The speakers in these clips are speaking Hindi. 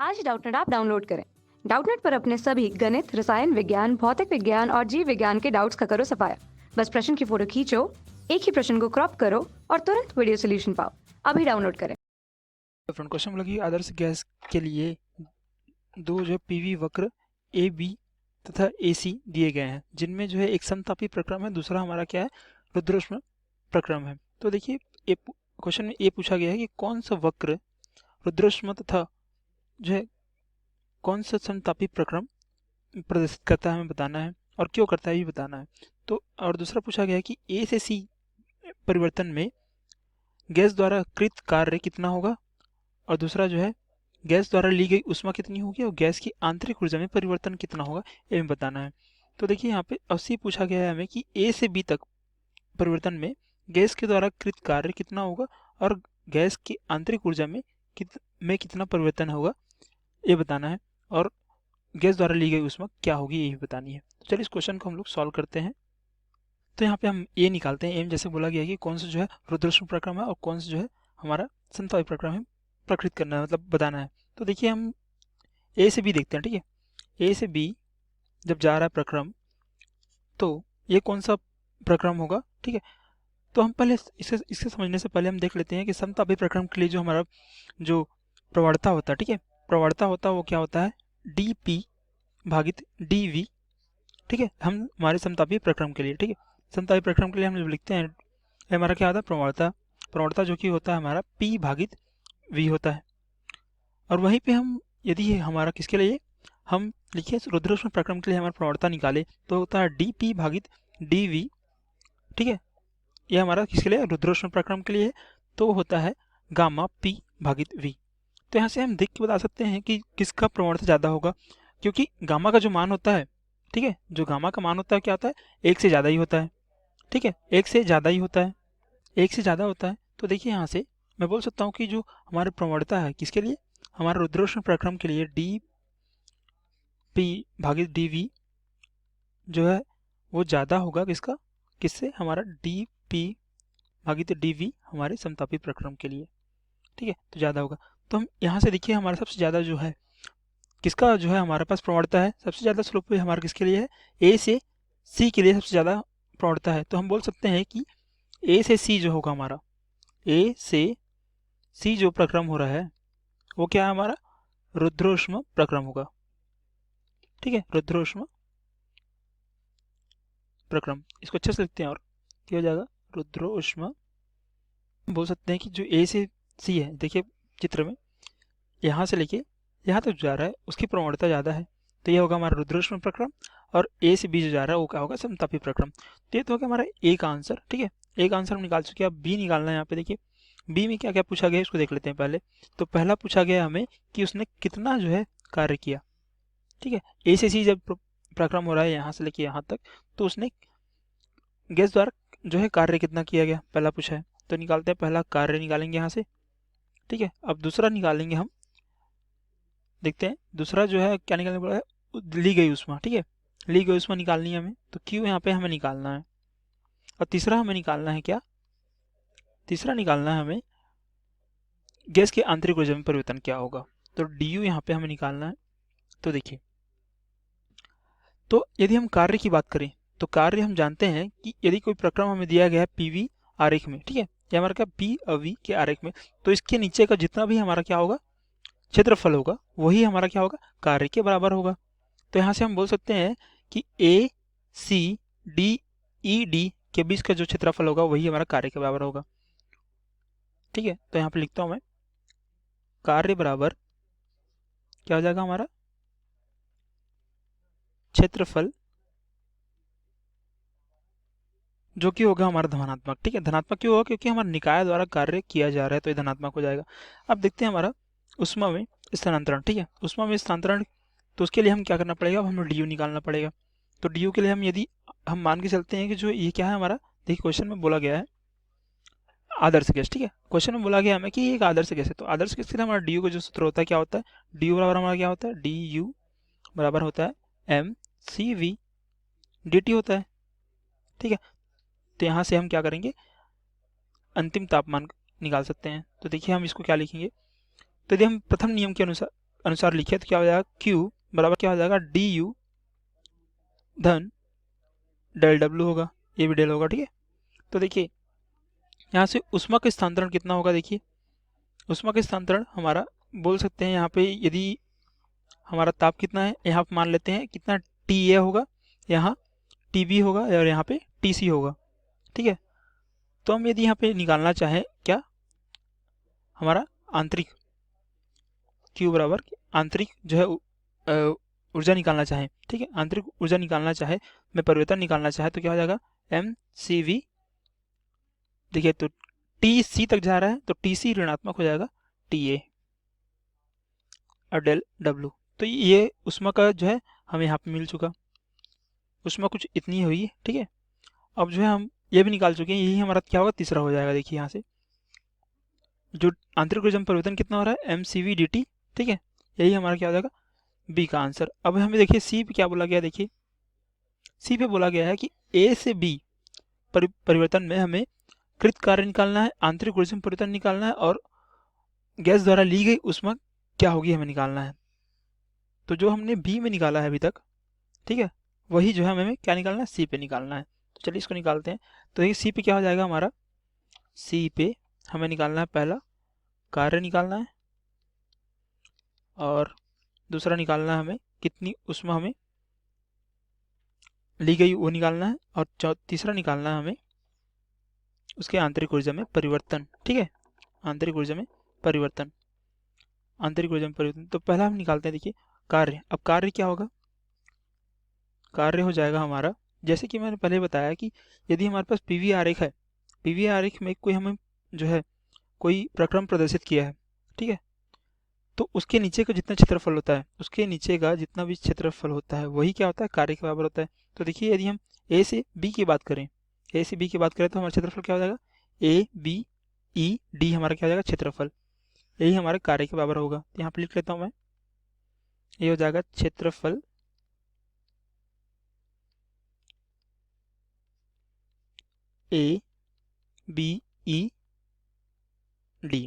आज डाउटनेट ऐप डाउनलोड करें। डाउटनेट पर अपने सभी गणित, रसायन विज्ञान, भौतिक विज्ञान और जीव विज्ञान के डाउट्स का करो सफाया। बस प्रश्न की फोटो खींचो, एक ही प्रश्न को क्रॉप करो और तुरंत वीडियो सोल्यूशन पाओ। अभी डाउनलोड करें। फ्रंट क्वेश्चन लगी आदर्श गैस के लिए दो जो पीवी वक्र ए बी तथा ए सी दिए गए हैं, जिनमें जो है एक समतापी प्रक्रम है, दूसरा हमारा क्या है, रुद्रष्म प्रक्रम है। तो देखिए क्वेश्चन में ये पूछा गया है कि कौन सा वक्र रुद्रष्म तथा जो है कौन सा समतापी प्रक्रम प्रदर्शित करता है हमें बताना है, और क्यों करता है ये बताना है। तो और दूसरा पूछा गया है कि ए से सी परिवर्तन में गैस द्वारा कृत कार्य कितना होगा, और दूसरा जो है गैस द्वारा ली गई ऊष्मा कितनी होगी और गैस की आंतरिक ऊर्जा में परिवर्तन कितना होगा, ये हमें बताना है। तो देखिए यहाँ पे अवश्य पूछा गया है हमें कि ए से बी तक परिवर्तन में गैस के द्वारा कृत कार्य कितना होगा और गैस की आंतरिक ऊर्जा में कितना परिवर्तन होगा, ये बताना है, और गैस द्वारा ली गई ऊष्मा क्या होगी ये भी बतानी है। तो चलिए इस क्वेश्चन को हम लोग सॉल्व करते हैं। तो यहाँ पे हम ए निकालते हैं। एम जैसे बोला गया है कि कौन सा जो है रुद्रष्म प्रक्रम है और कौन सा जो है हमारा समतापी प्रक्रम है, प्रकृत करना है, मतलब बताना है। तो देखिए हम ए से बी देखते हैं, ठीक है। ए से बी जब जा रहा है प्रक्रम, तो ये कौन सा प्रक्रम होगा, ठीक है। तो हम पहले इससे समझने से पहले हम देख लेते हैं कि समतापी प्रक्रम के लिए जो हमारा जो प्रवणता होता है, ठीक है, प्रवणता होता है वो क्या होता है, डी पी भागित डी वी, ठीक है। हम हमारे समतापी प्रक्रम के लिए, ठीक है, समतापी प्रक्रम के लिए हम जब लिखते हैं हमारा क्या होता है, प्रवणता। प्रवणता जो कि होता है हमारा पी भागित वी होता है। और वहीं पे हम यदि हमारा किसके लिए हम लिखिए रुद्रष्म प्रक्रम के लिए हमारा प्रवणता निकाले तो होता है डी पी भागित डी वी, ठीक है। ये हमारा किसके लिए, रुद्रष्म प्रक्रम के लिए है, तो होता है गामा पी भागित वी। तो यहाँ से हम देख के बता सकते हैं कि किसका प्रवणता ज़्यादा होगा, क्योंकि गामा का जो मान होता है, ठीक है, जो गामा का मान होता है क्या होता है, एक से ज़्यादा ही होता है, ठीक है, एक से ज़्यादा ही होता है, एक से ज़्यादा होता है। तो देखिए यहाँ से मैं बोल सकता हूँ कि जो हमारी प्रवणता है किसके लिए, हमारा रुद्रष्म प्रक्रम के लिए डी पी भागित डी वी जो है वो ज़्यादा होगा किसका, किससे, हमारा डी पी भागित डी वी हमारे समतापी प्रक्रम के लिए, ठीक है, तो ज़्यादा होगा। तो हम यहाँ से देखिए हमारा सबसे ज़्यादा जो है किसका जो है हमारे पास प्रवणता है, सबसे ज़्यादा स्लोप पे हमारा किसके लिए है, ए से सी के लिए सबसे ज़्यादा प्रवणता है। तो हम बोल सकते हैं कि ए से सी जो होगा हमारा, ए से सी जो प्रक्रम हो रहा है वो क्या है, हमारा रुद्रोष्म प्रक्रम होगा, ठीक है, रुद्रोष्म प्रक्रम। इसको अच्छे से लिखते हैं और क्या हो जाएगा, रुद्रोष्म। बोल सकते हैं कि जो ए से सी है, देखिए चित्र में यहाँ से लेके यहाँ तक जा रहा है उसकी प्रवणता ज़्यादा है, तो ये होगा हमारा रुद्रोष्म प्रक्रम। और ए से बी जो जा रहा है वो क्या होगा, समतापी प्रक्रम। तो ये तो होगा हमारा ए का आंसर, ठीक है, ए का आंसर हम निकाल चुके हैं। अब बी निकालना है। यहाँ पे देखिए बी में क्या क्या पूछा गया है उसको देख लेते हैं पहले। तो पहला पूछा गया हमें कि उसने कितना जो है कार्य किया, ठीक है। ए से सी जब प्रक्रम हो रहा है यहाँ से लेके यहाँ तक, तो उसने गैस द्वारा जो है कार्य कितना किया गया, पहला पूछा है। तो निकालते हैं, पहला कार्य निकालेंगे यहाँ से, ठीक है। अब दूसरा निकालेंगे हम, देखते हैं दूसरा जो है क्या निकालने पड़ा है, ली गई ऊष्मा, ठीक है, ली गई ऊष्मा निकालनी है हमें, तो क्यू यहाँ पे हमें निकालना है। और तीसरा हमें निकालना है क्या, तीसरा निकालना है हमें गैस की आंतरिक ऊर्जा में परिवर्तन क्या होगा, तो डी यू यहाँ पे हमें निकालना है। तो देखिए, तो यदि हम कार्य की बात करें तो कार्य हम जानते हैं कि यदि कोई प्रक्रम हमें दिया गया है पीवी आरेख में, ठीक है, ये हमारा क्या पी वी के आरेख में, तो इसके नीचे का जितना भी हमारा क्या होगा, क्षेत्रफल होगा, वही हमारा क्या होगा, कार्य के बराबर होगा। तो यहाँ से हम बोल सकते हैं कि ए सी डी ई डी के बीच का जो क्षेत्रफल होगा वही हमारा कार्य के बराबर होगा, ठीक है। तो यहाँ पे लिखता हूँ मैं, कार्य बराबर क्या हो जाएगा हमारा, क्षेत्रफल जो कि होगा हमारा धनात्मक, ठीक है। धनात्मक क्यों होगा, क्योंकि हमारा निकाय द्वारा कार्य किया जा रहा है, तो ये धनात्मक हो जाएगा। अब देखते हैं हमारा उष्मा में स्थानांतरण, ठीक है, उष्मा में स्थानांतरण, तो उसके लिए हम क्या करना पड़ेगा, हमें डी यू निकालना पड़ेगा। तो डी यू के लिए हम यदि हम मान के चलते हैं कि जो ये क्या है हमारा, देखिए क्वेश्चन में बोला गया है आदर्श गैस, ठीक है, क्वेश्चन में बोला गया हमें कि ये एक आदर्श गैस है, तो आदर्श गैस के लिए हमारा डी यू का जो सूत्र होता है क्या होता है, डी यू बराबर हमारा क्या होता है, डी यू बराबर होता है m c v d t होता है, ठीक है। तो यहाँ से हम क्या करेंगे, अंतिम तापमान निकाल सकते हैं। तो देखिए हम इसको क्या लिखेंगे, तो यदि हम प्रथम नियम के अनुसार अनुसार लिखे तो क्या हो जाएगा, Q बराबर क्या हो जाएगा, du धन डेल W होगा, ये भी डेल होगा, ठीक है। तो देखिए यहाँ से उष्मा का स्थानांतरण कितना होगा, देखिए उष्मा का स्थानांतरण हमारा बोल सकते हैं यहाँ पे, यदि हमारा ताप कितना है, यहाँ पे मान लेते हैं कितना TA होगा, यहाँ TB होगा और यहाँ पे TC होगा, ठीक है। तो हम यदि यहाँ पे निकालना चाहें क्या, हमारा आंतरिक Q बराबर आंतरिक जो है ऊर्जा निकालना चाहें, ठीक है, आंतरिक ऊर्जा निकालना चाहे, मैं परिवर्तन निकालना चाहे तो क्या हो जाएगा, MCV, देखिए तो TC तक जा रहा है तो TC ऋणात्मक हो जाएगा TA और डेल W। तो ये उष्मा का जो है हमें यहाँ पे मिल चुका, उष्मा कुछ इतनी हुई है, ठीक है। अब जो है हम ये भी निकाल चुके हैं, यही हमारा क्या होगा, तीसरा हो जाएगा। देखिए यहाँ से जो आंतरिक ऊर्जा में परिवर्तन कितना हो रहा है, MCV dt, ठीक है, यही हमारा क्या हो जाएगा, बी का आंसर। अब हमें देखिए सी पे क्या बोला गया, देखिए सी पे बोला गया है कि ए से बी परिवर्तन में हमें कृत कार्य निकालना है, आंतरिक ऊर्जा में परिवर्तन निकालना है और गैस द्वारा ली गई उष्मा क्या होगी हमें निकालना है। तो जो हमने बी में निकाला है अभी तक, ठीक है, वही जो है हमें क्या निकालना है, सी पे निकालना है। तो चलिए इसको निकालते हैं। तो देखिए सी पे क्या हो जाएगा हमारा, सी पे हमें निकालना है पहला कार्य निकालना है और दूसरा निकालना है हमें कितनी उष्मा हमें ली गई वो निकालना है और तीसरा निकालना है हमें उसके आंतरिक ऊर्जा में परिवर्तन, ठीक है, आंतरिक ऊर्जा में परिवर्तन, आंतरिक ऊर्जा में परिवर्तन। तो पहला हम निकालते हैं, देखिए कार्य। अब कार्य क्या होगा, कार्य हो जाएगा हमारा, जैसे कि मैंने पहले बताया कि यदि हमारे पास पीवी आरेख है, पीवी आरेख में कोई हमें जो है कोई प्रक्रम प्रदर्शित किया है, ठीक है, तो उसके नीचे का जितना क्षेत्रफल होता है, उसके नीचे का जितना भी क्षेत्रफल होता है वही क्या होता है, कार्य के बराबर होता है। तो देखिए यदि हम ए से बी की बात करें, ए से बी की बात करें तो हमारा क्षेत्रफल क्या हो जाएगा, ABED हमारा क्या हो जाएगा क्षेत्रफल, यही हमारे कार्य के बराबर होगा। तो यहाँ पे लिख लेता हूँ मैं, ये हो जाएगा क्षेत्रफल ABED,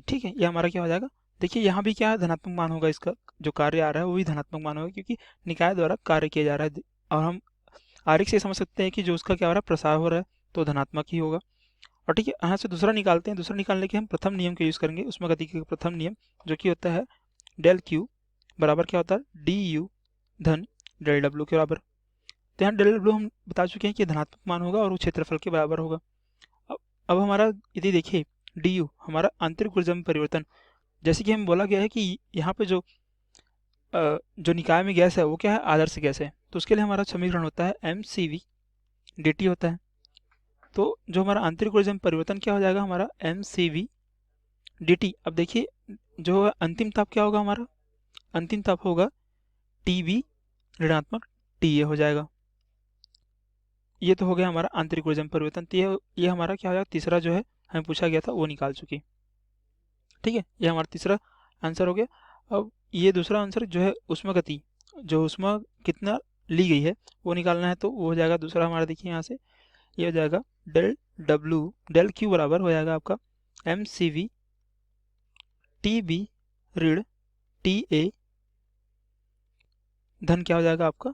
ठीक है, ये हमारा क्या हो जाएगा। देखिए यहाँ भी क्या धनात्मक मान होगा, इसका जो कार्य आ रहा है वो भी धनात्मक मान होगा क्योंकि निकाय द्वारा कार्य किया जा रहा है। और हम आरेख से समझ सकते हैं कि जो उसका क्या हो रहा है, प्रसार हो रहा है, तो धनात्मक ही होगा। और ठीक है, यहाँ से दूसरा निकालते हैं। दूसरा निकालने के हम प्रथम नियम का यूज़ करेंगे, उसमें गति का प्रथम नियम जो कि होता है डेल Q बराबर क्या होता है, DU धन डेल W के बराबर। तो यहाँ डेल W हम बता चुके हैं कि धनात्मक मान होगा और वो क्षेत्रफल के बराबर होगा। अब हमारा यदि देखिए DU हमारा आंतरिक ऊर्जा में परिवर्तन, जैसे कि हमें बोला गया है कि यहाँ पे जो निकाय में गैस है वो क्या है, आदर्श गैस है, तो उसके लिए हमारा समीकरण होता है MCV dt होता है। तो जो हमारा आंतरिक ऊर्जा में परिवर्तन क्या हो जाएगा, हमारा MCV dt। अब देखिए जो अंतिम ताप क्या होगा, हमारा अंतिम ताप होगा TB ऋणात्मक TA हो जाएगा। ये तो हो गया हमारा आंतरिक ऊर्जा में परिवर्तन। तो ये हमारा क्या हो जाएगा, तीसरा जो है हमें पूछा गया था वो निकाल चुके, ठीक है, ये हमारा तीसरा आंसर हो गया। अब ये दूसरा आंसर जो है उष्मा गति, जो उष्मा कितना ली गई है वो निकालना है, तो वो हो जाएगा दूसरा हमारा। देखिए यहाँ से ये हो जाएगा डेल W डेल Q बराबर हो जाएगा आपका MCV TB ऋण TA धन क्या हो जाएगा आपका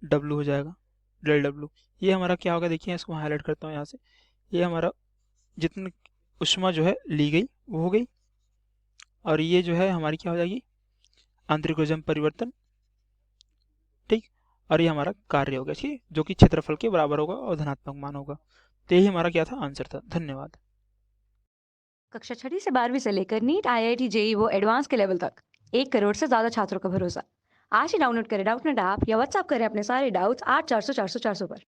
W हो जाएगा डेल W। ये हमारा क्या होगा, देखिए इसको हाईलाइट करता हूँ यहाँ से, ये हमारा जितनी उष्मा जो है ली गई वो हो गई और ये जो है हमारी क्या हो जाएगी, आंतरिक ऊर्जा में परिवर्तन, ठीक, और ये हमारा कार्य होगा, ठीक, जो कि क्षेत्रफल के बराबर होगा और धनात्मक मान होगा। तो यही हमारा क्या था, आंसर था। धन्यवाद। कक्षा 6वीं से 12वीं से लेकर नीट IIT JEE वो एडवांस के लेवल तक 1 करोड़ से ज्यादा छात्रों का भरोसा। आज ही डाउनलोड करें डाउटनेट ऐप या व्हाट्सएप करें अपने सारे डाउट्स 8400 400 400 पर।